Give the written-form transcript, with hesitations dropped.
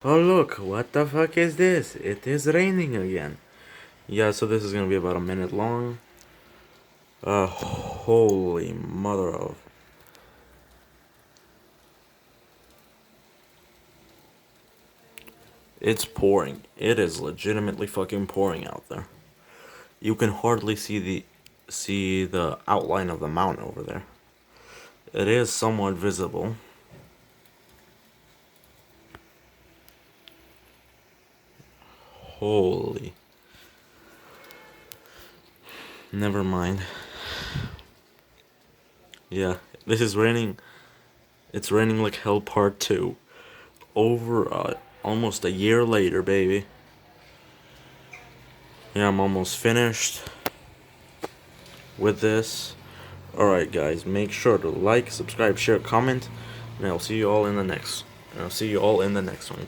Oh look, what the fuck is this? It is raining again. Yeah, so this is gonna be about a minute long. Holy mother of. It's pouring. It is legitimately fucking pouring out there. You can hardly see the outline of the mountain over there. It is somewhat visible. Holy. Never mind. Yeah, this is raining. It's raining like hell part 2. Over almost a year later, baby. Yeah, I'm almost finished with this. Alright guys, make sure to like, subscribe, share, comment, and I'll see you all in the next one. Good